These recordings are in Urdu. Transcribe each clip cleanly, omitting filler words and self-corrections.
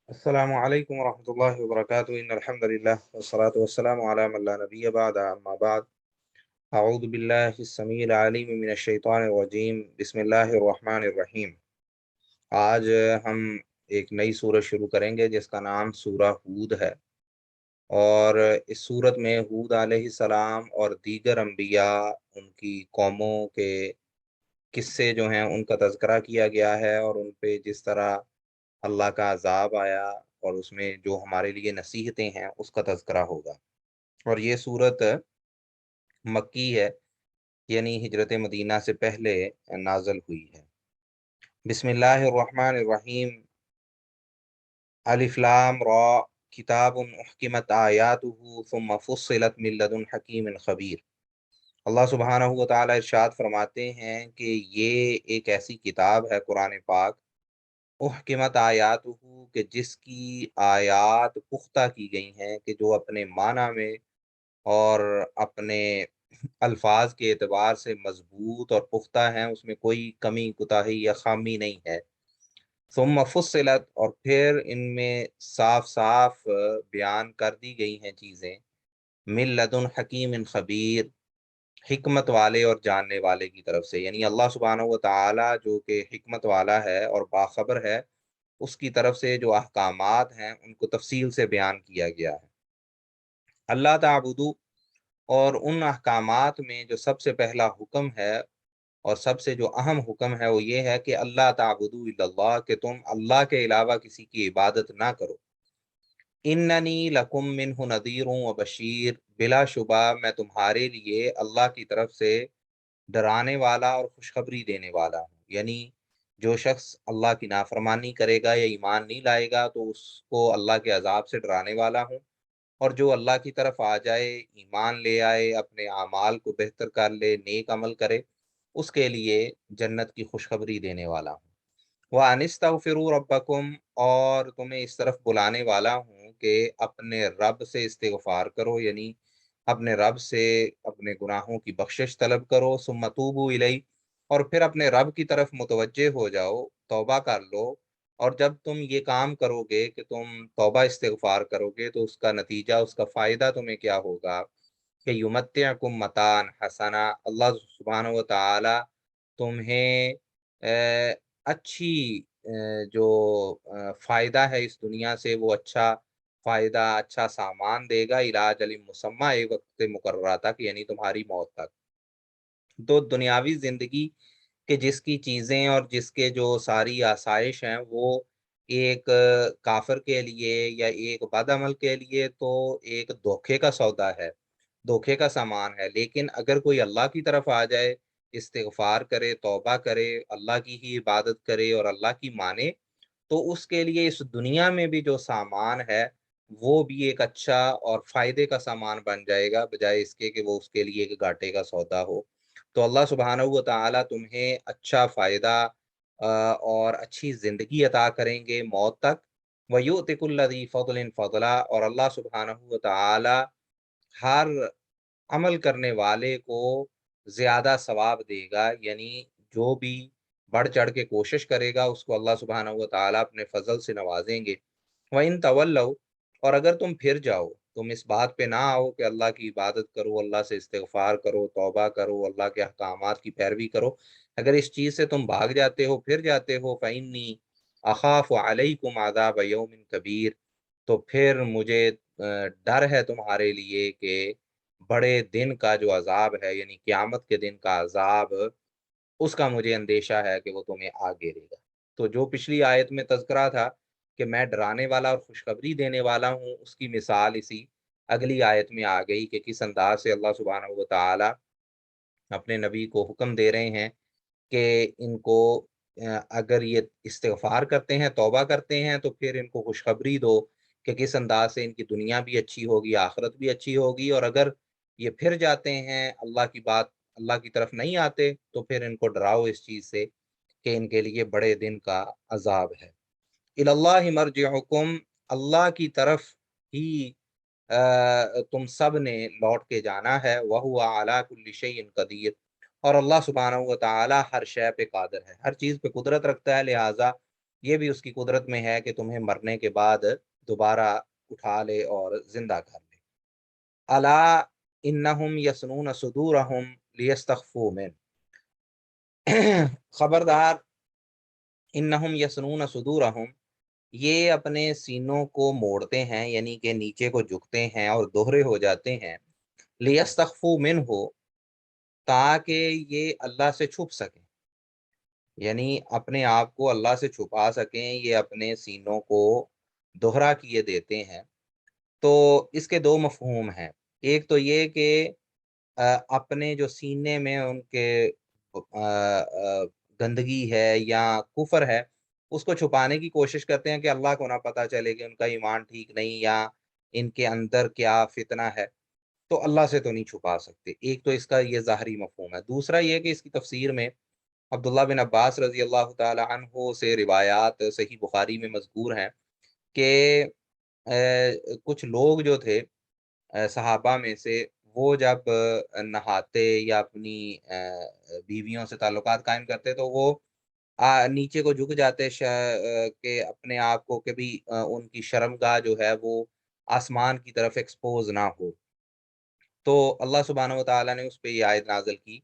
السلام علیکم ورحمۃ اللہ وبرکاتہ ان الحمد للہ والصلاة والسلام علی من لا نبی بعد اما بعد اعوذ باللہ السمیع العلیم من الشیطان الرجیم بسم اللہ الرحمن الرحیم۔ آج ہم ایک نئی سورت شروع کریں گے جس کا نام سورہ ہود ہے، اور اس سورت میں ہود علیہ السلام اور دیگر انبیاء، ان کی قوموں کے قصے جو ہیں ان کا تذکرہ کیا گیا ہے، اور ان پہ جس طرح اللہ کا عذاب آیا اور اس میں جو ہمارے لیے نصیحتیں ہیں اس کا تذکرہ ہوگا۔ اور یہ صورت مکی ہے، یعنی ہجرت مدینہ سے پہلے نازل ہوئی ہے۔ بسم اللہ الرحمن الرحیم۔ الف لام را، کتاب احکمت آیاتہ ثم فصلت من لدن حکیم خبیر۔ اللہ سبحانہ و تعالی ارشاد فرماتے ہیں کہ یہ ایک ایسی کتاب ہے قرآن پاک، احکمت آیات کہ جس کی آیات پختہ کی گئی ہیں، کہ جو اپنے معنی میں اور اپنے الفاظ کے اعتبار سے مضبوط اور پختہ ہیں، اس میں کوئی کمی کوتاہی یا خامی نہیں ہے۔ ثم فصلت، اور پھر ان میں صاف صاف بیان کر دی گئی ہیں چیزیں، من لدن حکیم خبیر، حکمت والے اور جاننے والے کی طرف سے، یعنی اللہ سبحانہ و تعالی جو کہ حکمت والا ہے اور باخبر ہے، اس کی طرف سے جو احکامات ہیں ان کو تفصیل سے بیان کیا گیا ہے۔ اللہ تعبدو، اور ان احکامات میں جو سب سے پہلا حکم ہے اور سب سے جو اہم حکم ہے وہ یہ ہے کہ اللہ تعبدو الا اللہ، کہ تم اللہ کے علاوہ کسی کی عبادت نہ کرو۔ اننی لکم منہ نذیر و بشیر، بلا شبہ میں تمہارے لیے اللہ کی طرف سے ڈرانے والا اور خوشخبری دینے والا ہوں، یعنی جو شخص اللہ کی نافرمانی کرے گا یا ایمان نہیں لائے گا تو اس کو اللہ کے عذاب سے ڈرانے والا ہوں، اور جو اللہ کی طرف آ جائے، ایمان لے آئے، اپنے اعمال کو بہتر کر لے، نیک عمل کرے، اس کے لیے جنت کی خوشخبری دینے والا ہوں۔ وَأَنِ اسْتَغْفِرُوا رَبَّكُمْ، اور تمہیں اس طرف بلانے والا ہوں کہ اپنے رب سے استغفار کرو، یعنی اپنے رب سے اپنے گناہوں کی بخشش طلب کرو، ثم توبوا الیہ، اور پھر اپنے رب کی طرف متوجہ ہو جاؤ، توبہ کر لو۔ اور جب تم یہ کام کرو گے کہ تم توبہ استغفار کرو گے تو اس کا نتیجہ، اس کا فائدہ تمہیں کیا ہوگا کہ یمتعکم متاعا حسنا، اللہ سبحانہ و تعالی تمہیں اچھی جو فائدہ ہے اس دنیا سے، وہ اچھا فائدہ، اچھا سامان دے گا، علاج علی مسمہ، ایک وقت مقررہ تک، یعنی تمہاری موت تک۔ تو دنیاوی زندگی کہ جس کی چیزیں اور جس کے جو ساری آسائش ہیں وہ ایک کافر کے لیے یا ایک بد عمل کے لیے تو ایک دھوکے کا سودا ہے، دھوکے کا سامان ہے، لیکن اگر کوئی اللہ کی طرف آ جائے، استغفار کرے، توبہ کرے، اللہ کی ہی عبادت کرے اور اللہ کی مانے، تو اس کے لیے اس دنیا میں بھی جو سامان ہے وہ بھی ایک اچھا اور فائدے کا سامان بن جائے گا، بجائے اس کے کہ وہ اس کے لیے ایک گھاٹے کا سودا ہو۔ تو اللہ سبحانہ و تعالیٰ تمہیں اچھا فائدہ اور اچھی زندگی عطا کریں گے موت تک۔ وَيُؤْتِ كُلَّ ذِي فَضْلٍ فَضْلًا، اور اللہ سبحانہ و تعالیٰ ہر عمل کرنے والے کو زیادہ ثواب دے گا، یعنی جو بھی بڑھ چڑھ کے کوشش کرے گا اس کو اللہ سبحانہ و تعالیٰ اپنے فضل سے نوازیں گے۔ وَإِن تَوَلَّوْا، اور اگر تم پھر جاؤ، تم اس بات پہ نہ آؤ کہ اللہ کی عبادت کرو، اللہ سے استغفار کرو، توبہ کرو، اللہ کے احکامات کی پیروی کرو، اگر اس چیز سے تم بھاگ جاتے ہو، پھر جاتے ہو، فَإِنِّي أَخَافُ عَلَيْكُمْ عَذَابَ يَوْمٍ كَبِيرٍ، تو پھر مجھے ڈر ہے تمہارے لیے کہ بڑے دن کا جو عذاب ہے، یعنی قیامت کے دن کا عذاب، اس کا مجھے اندیشہ ہے کہ وہ تمہیں آ گھیرے گا۔ تو جو پچھلی آیت میں تذکرہ تھا کہ میں ڈرانے والا اور خوشخبری دینے والا ہوں، اس کی مثال اسی اگلی آیت میں آ گئی کہ کس انداز سے اللہ سبحانہ و تعالی اپنے نبی کو حکم دے رہے ہیں کہ ان کو اگر یہ استغفار کرتے ہیں، توبہ کرتے ہیں، تو پھر ان کو خوشخبری دو کہ کس انداز سے ان کی دنیا بھی اچھی ہوگی، آخرت بھی اچھی ہوگی، اور اگر یہ پھر جاتے ہیں، اللہ کی طرف نہیں آتے، تو پھر ان کو ڈراؤ اس چیز سے کہ ان کے لیے بڑے دن کا عذاب ہے۔ الی اللہ مرجعکم، اللہ کی طرف ہی تم سب نے لوٹ کے جانا ہے، وَهُوَ عَلَىٰ كُلِّ شَيْءٍ قدیر، اور اللہ سبحانہ و تعالی ہر شے پہ قادر ہے، ہر چیز پہ قدرت رکھتا ہے، لہٰذا یہ بھی اس کی قدرت میں ہے کہ تمہیں مرنے کے بعد دوبارہ اٹھا لے اور زندہ کر لے۔ الا انہم یسنون صدورہم لیستخفوا من، خبردار، انہم یسنون صدورہم، یہ اپنے سینوں کو موڑتے ہیں، یعنی کہ نیچے کو جھکتے ہیں اور دوہرے ہو جاتے ہیں، لیستخفوا منہ، تاکہ یہ اللہ سے چھپ سکیں، یعنی اپنے آپ کو اللہ سے چھپا سکیں، یہ اپنے سینوں کو دوہرا کیے دیتے ہیں۔ تو اس کے دو مفہوم ہیں۔ ایک تو یہ کہ اپنے جو سینے میں ان کے گندگی ہے یا کفر ہے، اس کو چھپانے کی کوشش کرتے ہیں کہ اللہ کو نہ پتہ چلے کہ ان کا ایمان ٹھیک نہیں، یا ان کے اندر کیا فتنہ ہے، تو اللہ سے تو نہیں چھپا سکتے۔ ایک تو اس کا یہ ظاہری مفہوم ہے۔ دوسرا یہ کہ اس کی تفسیر میں عبداللہ بن عباس رضی اللہ تعالی عنہ سے روایات صحیح بخاری میں مذکور ہیں کہ کچھ لوگ جو تھے صحابہ میں سے، وہ جب نہاتے یا اپنی بیویوں سے تعلقات قائم کرتے تو وہ نیچے کو جھک جاتے کہ اپنے آپ کو کبھی ان کی شرمگاہ جو ہے وہ آسمان کی طرف ایکسپوز نہ ہو۔ تو اللہ سبحانہ و تعالیٰ نے اس پہ یہ آیت نازل کی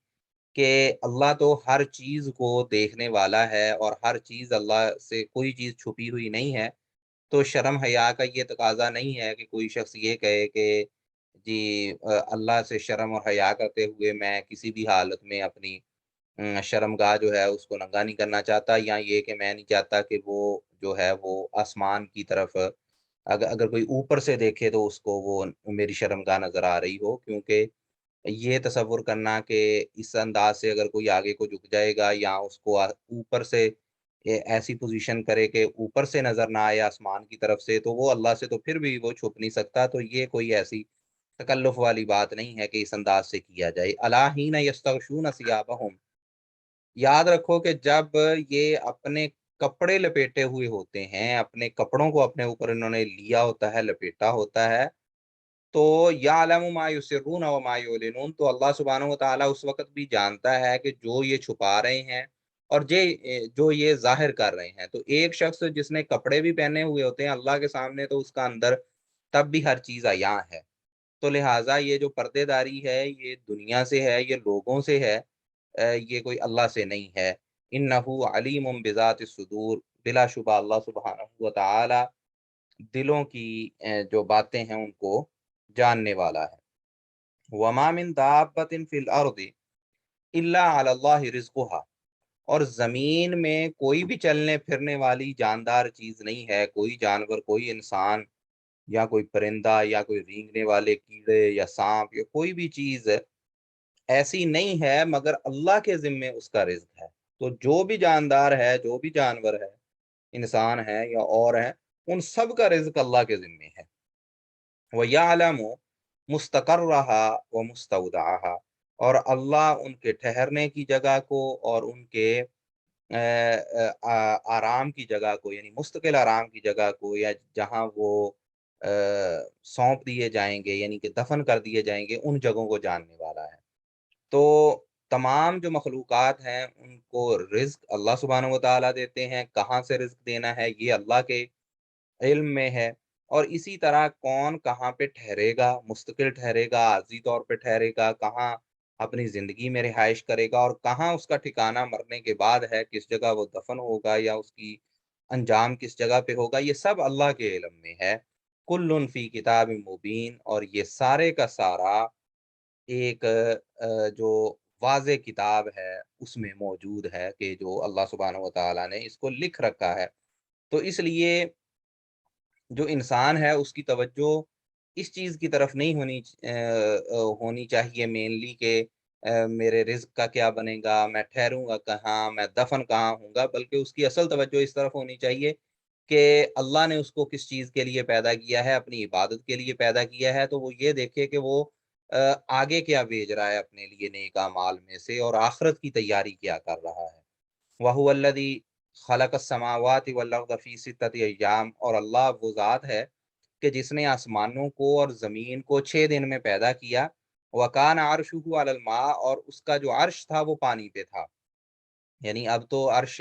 کہ اللہ تو ہر چیز کو دیکھنے والا ہے، اور ہر چیز اللہ سے کوئی چیز چھپی ہوئی نہیں ہے۔ تو شرم حیا کا یہ تقاضا نہیں ہے کہ کوئی شخص یہ کہے کہ جی اللہ سے شرم اور حیا کرتے ہوئے میں کسی بھی حالت میں اپنی شرمگاہ جو ہے اس کو ننگا نہیں کرنا چاہتا، یا یہ کہ میں نہیں چاہتا کہ وہ جو ہے وہ آسمان کی طرف اگر کوئی اوپر سے دیکھے تو اس کو وہ میری شرمگاہ نظر آ رہی ہو، کیونکہ یہ تصور کرنا کہ اس انداز سے اگر کوئی آگے کو جھک جائے گا یا اس کو اوپر سے ایسی پوزیشن کرے کہ اوپر سے نظر نہ آئے آسمان کی طرف سے، تو وہ اللہ سے تو پھر بھی وہ چھپ نہیں سکتا۔ تو یہ کوئی ایسی تکلف والی بات نہیں ہے کہ اس انداز سے کیا جائے۔ الا حین یستغشون ثیابہم، یاد رکھو کہ جب یہ اپنے کپڑے لپیٹے ہوئے ہوتے ہیں، اپنے کپڑوں کو اپنے اوپر انہوں نے لیا ہوتا ہے، لپیٹا ہوتا ہے، تو یعلم ما یسرون و ما یعلنون، تو اللہ سبحانہ و تعالیٰ اس وقت بھی جانتا ہے کہ جو یہ چھپا رہے ہیں اور جو یہ ظاہر کر رہے ہیں۔ تو ایک شخص جس نے کپڑے بھی پہنے ہوئے ہوتے ہیں اللہ کے سامنے، تو اس کا اندر تب بھی ہر چیز عیاں ہے۔ تو لہٰذا یہ جو پردے داری ہے یہ دنیا سے ہے، یہ لوگوں سے ہے، یہ کوئی اللہ سے نہیں ہے۔ انہ علیم بذات الصدور، بلا شبہ اللہ سبحانہ و تعالی دلوں کی جو باتیں ہیں ان کو جاننے والا ہے۔ وما من دابۃ فی الارض الا علی اللہ رزقها، اور زمین میں کوئی بھی چلنے پھرنے والی جاندار چیز نہیں ہے، کوئی جانور، کوئی انسان یا کوئی پرندہ یا کوئی رینگنے والے کیڑے یا سانپ یا کوئی بھی چیز ایسی نہیں ہے مگر اللہ کے ذمے اس کا رزق ہے۔ تو جو بھی جاندار ہے، جو بھی جانور ہے، انسان ہے یا اور ہے، ان سب کا رزق اللہ کے ذمے ہے۔ وَيَعْلَمُ مُسْتَقَرَّهَا وَمُسْتَوْدَعَهَا، اور اللہ ان کے ٹھہرنے کی جگہ کو اور ان کے آرام کی جگہ کو، یعنی مستقل آرام کی جگہ کو، یا جہاں وہ سونپ دیے جائیں گے، یعنی کہ دفن کر دیے جائیں گے، ان جگہوں کو جاننے والا ہے۔ تو تمام جو مخلوقات ہیں ان کو رزق اللہ سبحانہ و تعالیٰ دیتے ہیں، کہاں سے رزق دینا ہے یہ اللہ کے علم میں ہے۔ اور اسی طرح کون کہاں پہ ٹھہرے گا، مستقل ٹھہرے گا، عارضی طور پہ ٹھہرے گا، کہاں اپنی زندگی میں رہائش کرے گا، اور کہاں اس کا ٹھکانہ مرنے کے بعد ہے، کس جگہ وہ دفن ہوگا یا اس کی انجام کس جگہ پہ ہوگا، یہ سب اللہ کے علم میں ہے۔ کل فی کتاب مبین، اور یہ سارے کا سارا ایک جو واضح کتاب ہے اس میں موجود ہے، کہ جو اللہ سبحانہ و تعالیٰ نے اس کو لکھ رکھا ہے۔ تو اس لیے جو انسان ہے اس کی توجہ اس چیز کی طرف نہیں ہونی چاہیے مینلی کہ میرے رزق کا کیا بنے گا، میں ٹھہروں گا کہاں، میں دفن کہاں ہوں گا، بلکہ اس کی اصل توجہ اس طرف ہونی چاہیے کہ اللہ نے اس کو کس چیز کے لیے پیدا کیا ہے، اپنی عبادت کے لیے پیدا کیا ہے، تو وہ یہ دیکھے کہ وہ آگے کیا بھیج رہا ہے اپنے لیے نیک اعمال میں سے، اور آخرت کی تیاری کیا کر رہا ہے۔ وَهُوَ الَّذِي خَلَقَ السَّمَاوَاتِ وَالْأَرْضَ فِي سِتَّةِ أَيَّامٍ، اور اللہ وہ ذات ہے کہ جس نے آسمانوں کو اور زمین کو 6 دن میں پیدا کیا۔ وَكَانَ عَرْشُهُ عَلَى الْمَاءِ، اور اس کا جو عرش تھا وہ پانی پہ تھا، یعنی اب تو عرش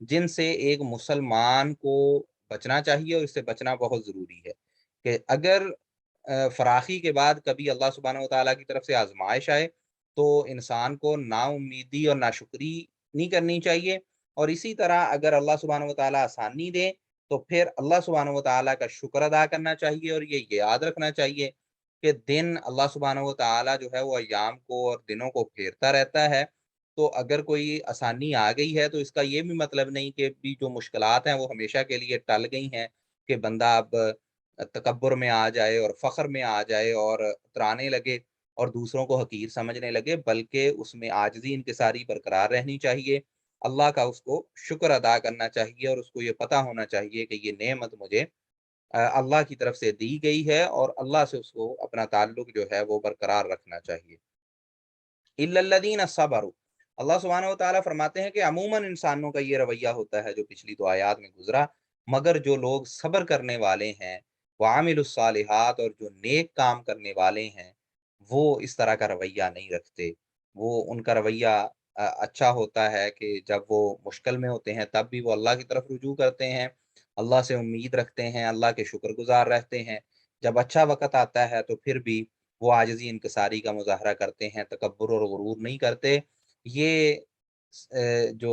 جن سے ایک مسلمان کو بچنا چاہیے، اور اس سے بچنا بہت ضروری ہے کہ اگر فراخی کے بعد کبھی اللہ سبحانہ و تعالیٰ کی طرف سے آزمائش آئے تو انسان کو نا امیدی اور ناشکری نہیں کرنی چاہیے، اور اسی طرح اگر اللہ سبحانہ و تعالیٰ آسانی دے تو پھر اللہ سبحانہ و تعالیٰ کا شکر ادا کرنا چاہیے، اور یہ یاد رکھنا چاہیے کہ دن اللہ سبحانہ و تعالیٰ جو ہے وہ ایام کو اور دنوں کو پھیرتا رہتا ہے۔ تو اگر کوئی آسانی آ گئی ہے تو اس کا یہ بھی مطلب نہیں کہ بھی جو مشکلات ہیں وہ ہمیشہ کے لیے ٹل گئی ہیں، کہ بندہ اب تکبر میں آ جائے اور فخر میں آ جائے اور اترانے لگے اور دوسروں کو حقیر سمجھنے لگے، بلکہ اس میں عاجزی انکساری برقرار رہنی چاہیے، اللہ کا اس کو شکر ادا کرنا چاہیے، اور اس کو یہ پتہ ہونا چاہیے کہ یہ نعمت مجھے اللہ کی طرف سے دی گئی ہے، اور اللہ سے اس کو اپنا تعلق جو ہے وہ برقرار رکھنا چاہیے۔ الا الذین صبروا، اللہ سبحانہ و تعالیٰ فرماتے ہیں کہ عموماً انسانوں کا یہ رویہ ہوتا ہے جو پچھلی دو آیات میں گزرا، مگر جو لوگ صبر کرنے والے ہیں، وعاملوا الصالحات، اور جو نیک کام کرنے والے ہیں، وہ اس طرح کا رویہ نہیں رکھتے۔ وہ ان کا رویہ اچھا ہوتا ہے کہ جب وہ مشکل میں ہوتے ہیں تب بھی وہ اللہ کی طرف رجوع کرتے ہیں، اللہ سے امید رکھتے ہیں، اللہ کے شکر گزار رہتے ہیں۔ جب اچھا وقت آتا ہے تو پھر بھی وہ عاجزی انکساری کا مظاہرہ کرتے ہیں، تکبر اور غرور نہیں کرتے۔ یہ جو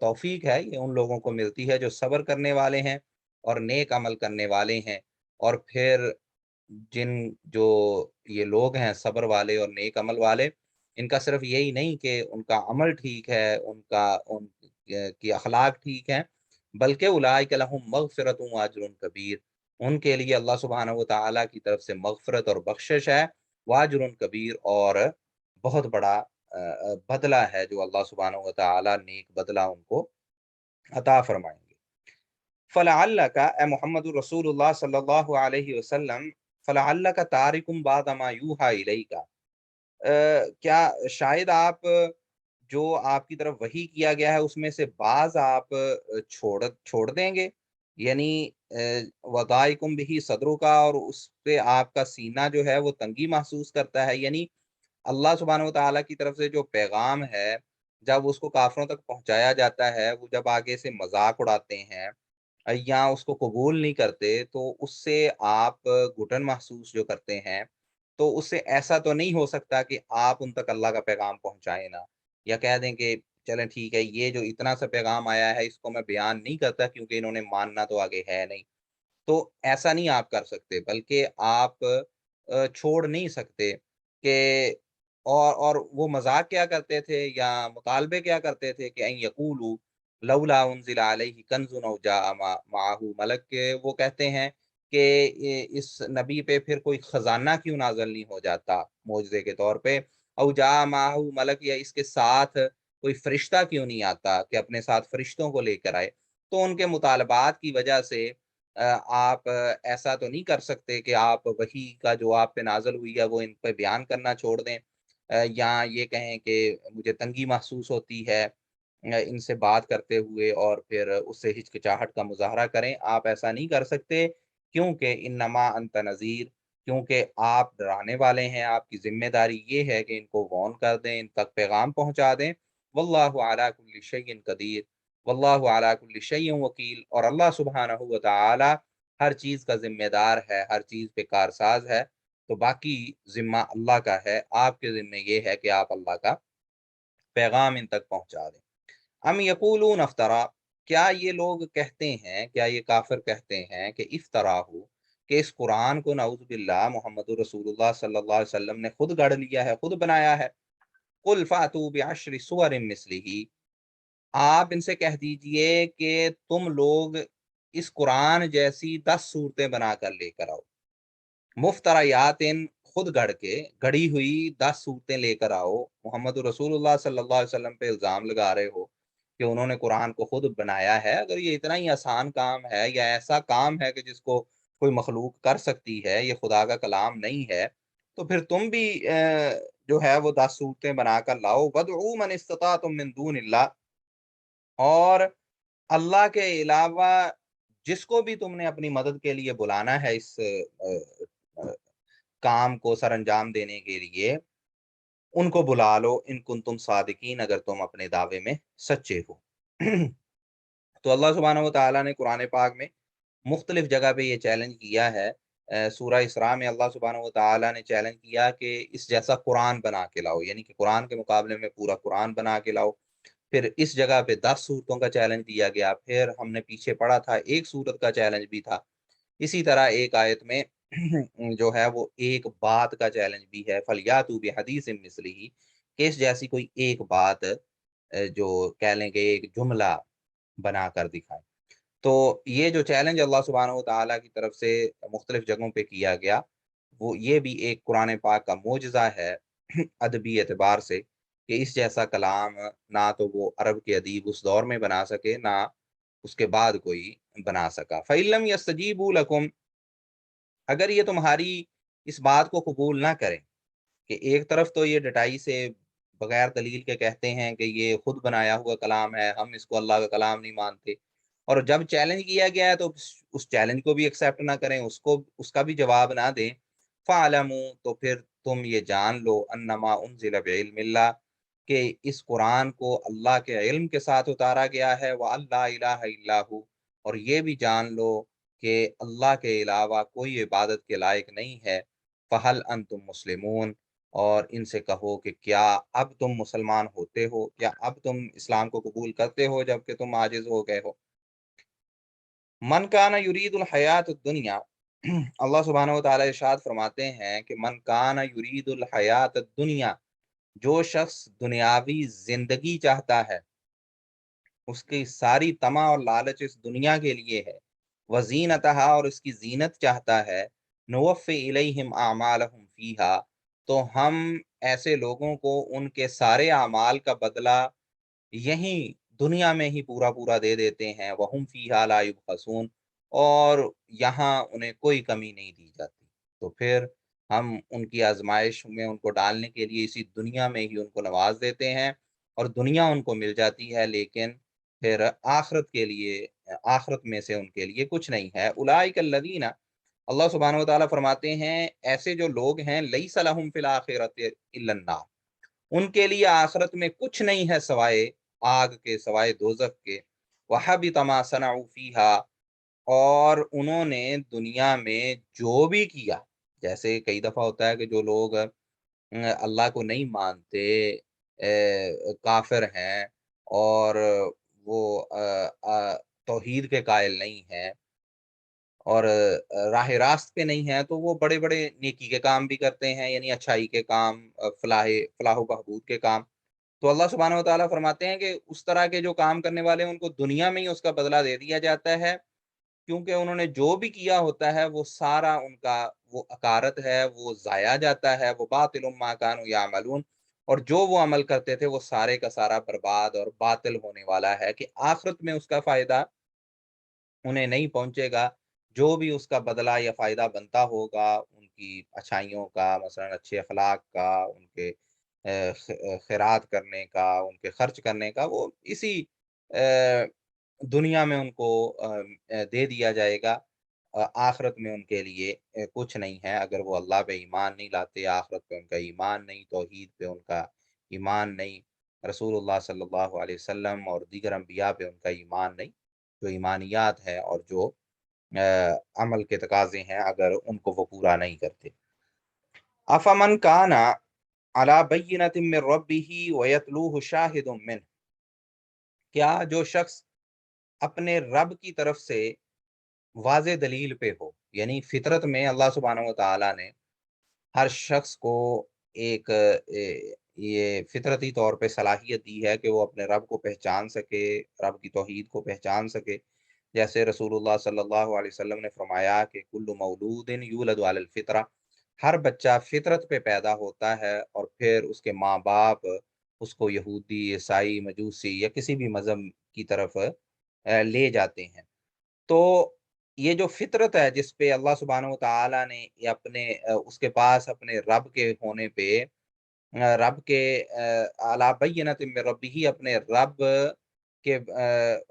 توفیق ہے یہ ان لوگوں کو ملتی ہے جو صبر کرنے والے ہیں اور نیک عمل کرنے والے ہیں، اور پھر جن جو یہ لوگ ہیں صبر والے اور نیک عمل والے، ان کا صرف یہی نہیں کہ ان کا عمل ٹھیک ہے، ان کی اخلاق ٹھیک ہیں، بلکہ اولئک لہم مغفرۃ و اجر کبیر، ان کے لیے اللہ سبحانہ و تعالیٰ کی طرف سے مغفرت اور بخشش ہے، واجر کبیر، اور بہت بڑا بدلہ ہے جو اللہ سبحانہ و تعالیٰ نیک بدلہ ان کو عطا فرمائیں گے۔ فلعلک، اے محمد الرسول اللہ صلی اللہ علیہ وسلم، فلعلک تارکم بعد ما یوحی الیک، کیا شاید آپ جو آپ کی طرف وحی کیا گیا ہے اس میں سے بعض آپ چھوڑ دیں گے، یعنی وضائقم بھی صدروں کا، اور اس پہ آپ کا سینہ جو ہے وہ تنگی محسوس کرتا ہے، یعنی اللہ سبحانہ و تعالیٰ کی طرف سے جو پیغام ہے جب اس کو کافروں تک پہنچایا جاتا ہے، وہ جب آگے سے مذاق اڑاتے ہیں یا اس کو قبول نہیں کرتے تو اس سے آپ گھٹن محسوس جو کرتے ہیں، تو اس سے ایسا تو نہیں ہو سکتا کہ آپ ان تک اللہ کا پیغام پہنچائیں نا، یا کہہ دیں کہ چلیں ٹھیک ہے یہ جو اتنا سا پیغام آیا ہے اس کو میں بیان نہیں کرتا کیونکہ انہوں نے ماننا تو آگے ہے نہیں۔ تو ایسا نہیں آپ کر سکتے، بلکہ آپ چھوڑ نہیں سکتے کہ اور وہ مذاق کیا کرتے تھے یا مطالبے کیا کرتے تھے کہ ان یقولوا لولا انزل علیہ کنز او جاء معہ ملک، کے وہ کہتے ہیں کہ اس نبی پہ پھر کوئی خزانہ کیوں نازل نہیں ہو جاتا معجزے کے طور پہ، او جاء معہ ملک، یا اس کے ساتھ کوئی فرشتہ کیوں نہیں آتا کہ اپنے ساتھ فرشتوں کو لے کر آئے۔ تو ان کے مطالبات کی وجہ سے آپ ایسا تو نہیں کر سکتے کہ آپ وحی کا جو آپ پہ نازل ہوئی ہے وہ ان پہ بیان کرنا چھوڑ دیں، یا یہ کہیں کہ مجھے تنگی محسوس ہوتی ہے ان سے بات کرتے ہوئے، اور پھر اس سے ہچکچاہٹ کا مظاہرہ کریں۔ آپ ایسا نہیں کر سکتے، کیونکہ انما انت نذیر، کیونکہ آپ ڈرانے والے ہیں، آپ کی ذمہ داری یہ ہے کہ ان کو وارن کر دیں، ان تک پیغام پہنچا دیں۔ واللہ علی کل شیء قدیر، واللہ علی کل شیء وکیل، اور اللہ سبحانہ و تعالی ہر چیز کا ذمہ دار ہے، ہر چیز پہ کارساز ہے، تو باقی ذمہ اللہ کا ہے، آپ کے ذمہ یہ ہے کہ آپ اللہ کا پیغام ان تک پہنچا دیں۔ ام یقولون افطرا، کیا یہ لوگ کہتے ہیں، کیا یہ کافر کہتے ہیں کہ افطرا ہو، کہ اس قرآن کو نعوذ باللہ محمد رسول اللہ صلی اللہ علیہ وسلم نے خود گڑھ لیا ہے، خود بنایا ہے۔ قل فاتوا بعشر سور مثلہ، آپ ان سے کہہ دیجئے کہ تم لوگ اس قرآن جیسی 10 صورتیں بنا کر لے کر آؤ، مفتریات، خود گڑھ کے گڑھی ہوئی 10 صورتیں لے کر آؤ۔ محمد رسول اللہ صلی اللہ علیہ وسلم پہ الزام لگا رہے ہو کہ انہوں نے قرآن کو خود بنایا ہے، اگر یہ اتنا ہی آسان کام ہے یا ایسا کام ہے کہ جس کو کوئی مخلوق کر سکتی ہے، یہ خدا کا کلام نہیں ہے، تو پھر تم بھی جو ہے وہ 10 صورتیں بنا کر لاؤ۔ وَادْعُوا مَنِ اسْتَطَعْتُم مِّن دُونِ اللَّهِ، اور اللہ کے علاوہ جس کو بھی تم نے اپنی مدد کے لیے بلانا ہے اس کام کو سر انجام دینے کے لیے، ان کو بلا لو، ان کن تم صادقین، اگر تم اپنے دعوے میں سچے ہو۔ تو اللہ سبحانہ و تعالیٰ نے قرآن پاک میں مختلف جگہ پہ یہ چیلنج کیا ہے۔ سورہ اسراء میں اللہ سبحانہ و تعالیٰ نے چیلنج کیا کہ اس جیسا قرآن بنا کے لاؤ، یعنی کہ قرآن کے مقابلے میں پورا قرآن بنا کے لاؤ۔ پھر اس جگہ پہ 10 صورتوں کا چیلنج دیا گیا، پھر ہم نے پیچھے پڑھا تھا ایک صورت کا چیلنج بھی تھا۔ اسی طرح ایک آیت میں جو ہے وہ ایک بات کا چیلنج بھی ہے، فَلْيَأْتُوا بِحَدِيثٍ مِثْلِهِ، کہ اس جیسی کوئی ایک بات جو کہہ لیں کہ ایک جملہ بنا کر دکھائیں۔ تو یہ جو چیلنج اللہ سبحانہ و تعالیٰ کی طرف سے مختلف جگہوں پہ کیا گیا، وہ یہ بھی ایک قرآن پاک کا معجزہ ہے ادبی اعتبار سے، کہ اس جیسا کلام نہ تو وہ عرب کے ادیب اس دور میں بنا سکے، نہ اس کے بعد کوئی بنا سکا۔ فَإِن لَّمْ يَسْتَجِيبُوا لَكُمْ، اگر یہ تمہاری اس بات کو قبول نہ کریں، کہ ایک طرف تو یہ ڈٹائی سے بغیر دلیل کے کہتے ہیں کہ یہ خود بنایا ہوا کلام ہے، ہم اس کو اللہ کا کلام نہیں مانتے، اور جب چیلنج کیا گیا ہے تو اس چیلنج کو بھی ایکسیپٹ نہ کریں، اس کا بھی جواب نہ دیں۔ فَاعْلَمُوا، تو پھر تم یہ جان لو، انما انزل بعلم اللہ، کہ اس قرآن کو اللہ کے علم کے ساتھ اتارا گیا ہے، وَأَن لَّا إِلَٰهَ إِلَّا هُوَ، اور یہ بھی جان لو کہ اللہ کے علاوہ کوئی عبادت کے لائق نہیں ہے۔ فَهَلْ أَنتُم مُّسْلِمُونَ، اور ان سے کہو کہ کیا اب تم مسلمان ہوتے ہو، کیا اب تم اسلام کو قبول کرتے ہو جب کہ تم عاجز ہو گئے ہو۔ من کان یرید الحیات الدنیا، اللہ سبحانہ و تعالیٰ ارشاد فرماتے ہیں کہ من کان یرید الحیات الدنیا، جو شخص دنیاوی زندگی چاہتا ہے، اس کی ساری طمع اور لالچ اس دنیا کے لیے ہے، وزینتہا، اور اس کی زینت چاہتا ہے، نوفی الیہم اعمالہم فیہا، تو ہم ایسے لوگوں کو ان کے سارے اعمال کا بدلہ یہیں دنیا میں ہی پورا پورا دے دیتے ہیں، وَهُمْ فِيهَا لَا يُبْخَسُونَ، اور یہاں انہیں کوئی کمی نہیں دی جاتی۔ تو پھر ہم ان کی آزمائش میں ان کو ڈالنے کے لیے اسی دنیا میں ہی ان کو نواز دیتے ہیں، اور دنیا ان کو مل جاتی ہے، لیکن پھر آخرت کے لیے، آخرت میں سے ان کے لیے کچھ نہیں ہے۔ اولئک الذین، اللہ سبحانہ و تعالیٰ فرماتے ہیں ایسے جو لوگ ہیں، لیس لہم فی الآخرۃ الا النار، ان کے لیے آخرت میں کچھ نہیں ہے سوائے آگ کے، سوائے دوزخ کے۔ وَحَبِطَ مَا صَنَعُوا فِيهَا، اور انہوں نے دنیا میں جو بھی کیا، جیسے کئی دفعہ ہوتا ہے کہ جو لوگ اللہ کو نہیں مانتے، کافر ہیں، اور وہ توحید کے قائل نہیں ہیں، اور راہ راست پہ نہیں ہیں، تو وہ بڑے بڑے نیکی کے کام بھی کرتے ہیں، یعنی اچھائی کے کام، فلاح و بہبود کے کام۔ تو اللہ سبحانہ و تعالیٰ فرماتے ہیں کہ اس طرح کے جو کام کرنے والے ہیں، ان کو دنیا میں ہی اس کا بدلہ دے دیا جاتا ہے، کیونکہ انہوں نے جو بھی کیا ہوتا ہے وہ سارا ان کا وہ اکارت ہے، وہ ضائع جاتا ہے، وہ باطل ما کانوا یعملون، اور جو وہ عمل کرتے تھے وہ سارے کا سارا برباد اور باطل ہونے والا ہے، کہ آخرت میں اس کا فائدہ انہیں نہیں پہنچے گا۔ جو بھی اس کا بدلہ یا فائدہ بنتا ہوگا ان کی اچھائیوں کا، مثلا اچھے اخلاق کا، ان کے خیرات کرنے کا، ان کے خرچ کرنے کا، وہ اسی آ، دنیا میں ان کو دے دیا جائے گا۔ آخرت میں ان کے لیے کچھ نہیں ہے، اگر وہ اللہ پہ ایمان نہیں لاتے، آخرت پہ ان کا ایمان نہیں، توحید پہ ان کا ایمان نہیں، رسول اللہ صلی اللہ علیہ وسلم اور دیگر انبیاء پہ ان کا ایمان نہیں، جو ایمانیات ہے اور جو عمل کے تقاضے ہیں، اگر ان کو وہ پورا نہیں کرتے۔ افمن کان علی بینۃ من ربہ ویتلوہ شاہد منہ، کیا جو شخص اپنے رب کی طرف سے واضح دلیل پہ ہو، یعنی فطرت میں اللہ سبحانہ و تعالیٰ نے ہر شخص کو ایک یہ فطرتی طور پہ صلاحیت دی ہے کہ وہ اپنے رب کو پہچان سکے، رب کی توحید کو پہچان سکے۔ جیسے رسول اللہ صلی اللہ علیہ وسلم نے فرمایا کہ کل مولود یولد علی الفطرہ، ہر بچہ فطرت پہ پیدا ہوتا ہے، اور پھر اس کے ماں باپ اس کو یہودی، عیسائی، مجوسی یا کسی بھی مذہب کی طرف لے جاتے ہیں۔ تو یہ جو فطرت ہے جس پہ اللہ سبحانہ و تعالیٰ نے یہ اپنے اس کے پاس اپنے رب کے ہونے پہ، رب کے اعلیٰ بینۃ من ربہ، اپنے رب کے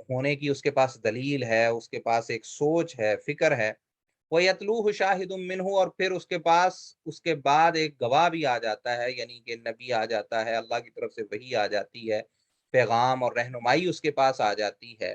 ہونے کی اس کے پاس دلیل ہے، اس کے پاس ایک سوچ ہے، فکر ہے، وہ یتلوہ شاہد منہ، اور پھر اس کے پاس اس کے بعد ایک گواہ بھی آ جاتا ہے، یعنی کہ نبی آ جاتا ہے، اللہ کی طرف سے وحی آ جاتی ہے، پیغام اور رہنمائی اس کے پاس آ جاتی ہے۔